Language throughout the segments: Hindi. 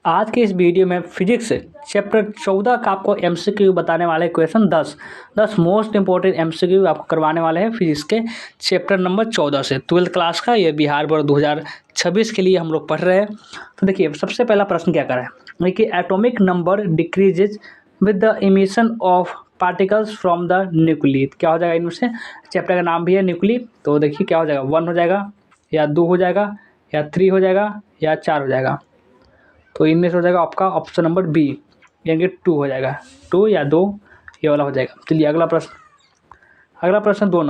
आज के इस वीडियो में फिजिक्स चैप्टर 14 का आपको एमसीक्यू बताने वाले क्वेश्चन 10 मोस्ट इंपॉर्टेंट एमसीक्यू आपको करवाने वाले हैं फिजिक्स के चैप्टर नंबर 14 से 12th क्लास का। ये बिहार बोर्ड 2026 के लिए हम लोग पढ़ रहे हैं। तो देखिए सबसे पहला प्रश्न क्या करें, देखिए atomic number decreases with the emission of particles from the nuclei. क्या हो जाएगा इनमें से, चैप्टर का नाम भी है न्यूक्ली। तो देखिए क्या हो जाएगा, 1 हो जाएगा या 2 हो जाएगा या 3 हो जाएगा या 4 हो जाएगा। तो इनमें से हो जाएगा आपका ऑप्शन नंबर बी, यानी कि 2 हो जाएगा, 2 या 2 ये वाला हो जाएगा। चलिए अगला प्रश्न 2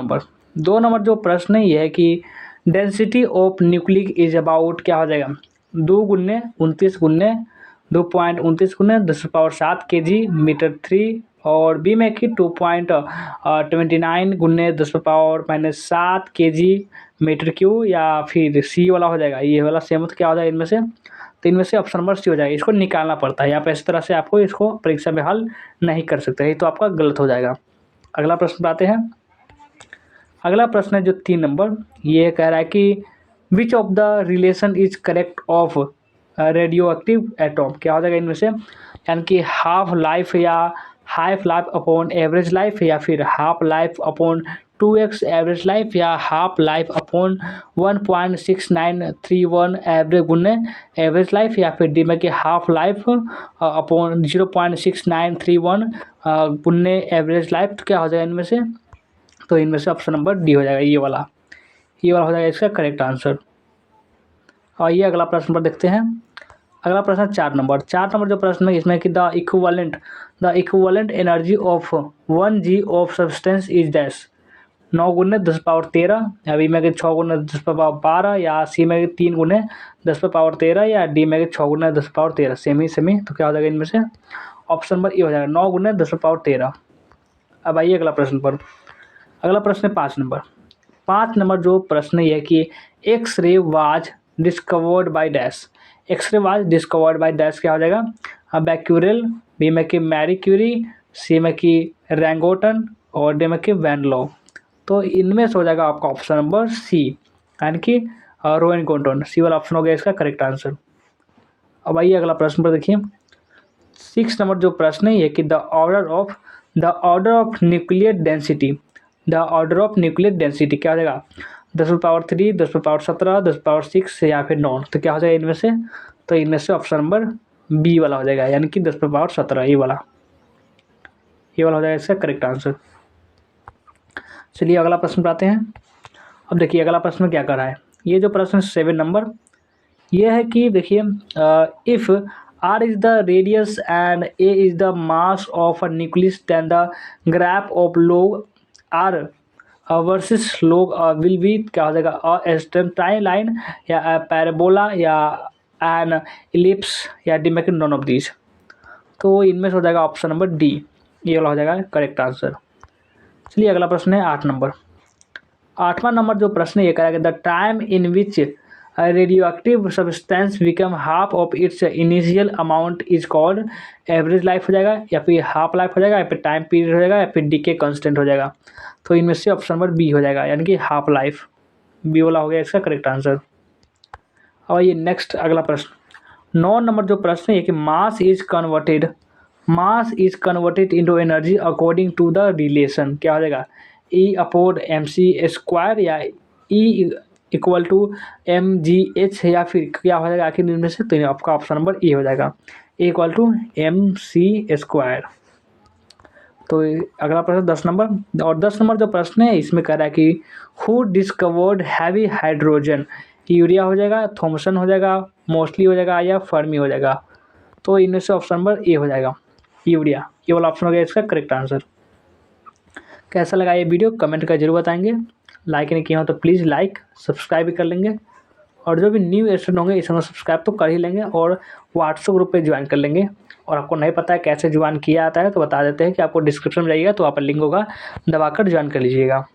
नंबर जो प्रश्न है ये है कि density of nucleic is about क्या हो जाएगा, 2 गुन्ने 29 गुन्ने 2.29 गुन्ने 10⁻7 kg मीटर 3, और बी में कि 2.29 गुन्ने 10⁻⁻7 kg मीटर क्यू, या फिर सी वाला हो जाएगा, ये वाला सेम क्या हो जाएगा इनमें से। तो इनमें से ऑप्शन नंबर सी हो जाएगा। इसको निकालना पड़ता है, यहाँ पे इस तरह से आपको इसको परीक्षा में हल नहीं कर सकते, ये तो आपका गलत हो जाएगा। अगला प्रश्न आते हैं। अगला प्रश्न है जो 3 नंबर, ये कह रहा है कि which of the relation is correct of radio active atom. क्या हो जाएगा इनमें से, यानी कि हाफ लाइफ या half life upon average life, या फिर half life upon 2x average life, या हाफ लाइफ अपॉन 1.6931 एवरेज गुने एवरेज लाइफ, या फिर डी में कि हाफ लाइफ अपॉन 0.6931 गुने एवरेज लाइफ। तो क्या हो जाएगा इनमें से, तो इनमें से ऑप्शन नंबर डी हो जाएगा, ये वाला हो जाएगा इसका करेक्ट आंसर। और ये अगला प्रश्न पर देखते हैं। अगला प्रश्न 4 नंबर जो प्रश्न है इसमें कि the equivalent energy of 1 g of substance is dash. 9 गुने 10⁻13, या बी में कि 6 गुने 10⁻12, या सी में कि 3 गुने 10⁻13, या डी में कि 6 गुने 10⁻13। सेमी तो क्या हो जाएगा इनमें से, ऑप्शन नंबर ए हो जाएगा 9 गुने 10⁻13। अब आइए अगला प्रश्न पर। अगला प्रश्न है 5 नंबर जो प्रश्न ये है कि X ray was discovered by dash. X ray was discovered by dash क्या हो जाएगा, बैक्यूरेल, बी में कि मैरी क्यूरी, सी में कि रैंगोटन, और डी में कि वैन लो। तो इनमें से हो जाएगा आपका ऑप्शन नंबर सी, यानी कि रोएनकोटन, सी वाला ऑप्शन हो गया इसका करेक्ट आंसर। अब आइए अगला प्रश्न पर देखिए। 6 नंबर जो प्रश्न है ये कि the order of nuclear density क्या हो जाएगा, 10⁻3 10⁻17 10⁻6 या फिर 9। तो क्या हो जाएगा इनमें से, तो इनमें से ऑप्शन नंबर बी वाला हो जाएगा, यानी कि 10⁻17 ये वाला हो जाएगा इसका करेक्ट आंसर। चलिए अगला प्रश्न पर आते हैं। अब देखिए अगला प्रश्न क्या कर रहा है, ये जो प्रश्न 7 नंबर ये है कि देखिए if r is the radius and a is the mass of a nucleus then the graph of log r versus log will be क्या हो जाएगा, अ स्ट्रेट लाइन या पैराबोला या एन इलिप्स, या डी में नॉन ऑफ दीज। तो इनमें से हो जाएगा ऑप्शन नंबर डी, ये वाला हो जाएगा करेक्ट आंसर। चलिए अगला प्रश्न है 8 नंबर। 8वां नंबर जो प्रश्न ये करेगा the time in which radioactive substance become half of its initial amount is called. Average life हो जाएगा, या फिर हाफ लाइफ हो जाएगा, या फिर टाइम पीरियड हो जाएगा, या फिर डीके कांस्टेंट हो जाएगा। तो इनमें से ऑप्शन नंबर बी हो जाएगा, यानी कि हाफ लाइफ, बी वाला हो गया इसका करेक्ट आंसर। और ये नेक्स्ट अगला प्रश्न 9 नंबर जो प्रश्न है ये कि mass is converted into energy according to the relation. क्या हो जाएगा, E/mc², या E = mgh, या फिर क्या हो जाएगा आखिर इनमें से, तो आपका ऑप्शन नंबर ए हो जाएगा, E = mc²। तो अगला प्रश्न 10 नंबर, और 10 नंबर जो प्रश्न है इसमें कह रहा है कि who discovered heavy hydrogen. Urea हो जाएगा, थॉमसन हो जाएगा, मोस्टली हो जाएगा, या फर्मी हो जाएगा। तो इनमें से ऑप्शन नंबर ए हो जाएगा, यूरिया, ये वाला ऑप्शन हो गया इसका करेक्ट आंसर। कैसा लगा ये वीडियो कमेंट कर जरूर बताएंगे। लाइक नहीं किया हो तो प्लीज़ लाइक सब्सक्राइब भी कर लेंगे, और जो भी न्यू स्टूडेंट होंगे इसमें सब्सक्राइब तो कर ही लेंगे, और व्हाट्सएप ग्रुप पे ज्वाइन कर लेंगे। और आपको नहीं पता है कैसे ज्वाइन किया जाता है तो बता देते हैं कि आपको डिस्क्रिप्शन में जाइएगा तो वहाँ पर लिंक होगा, दबाकर ज्वाइन कर लीजिएगा।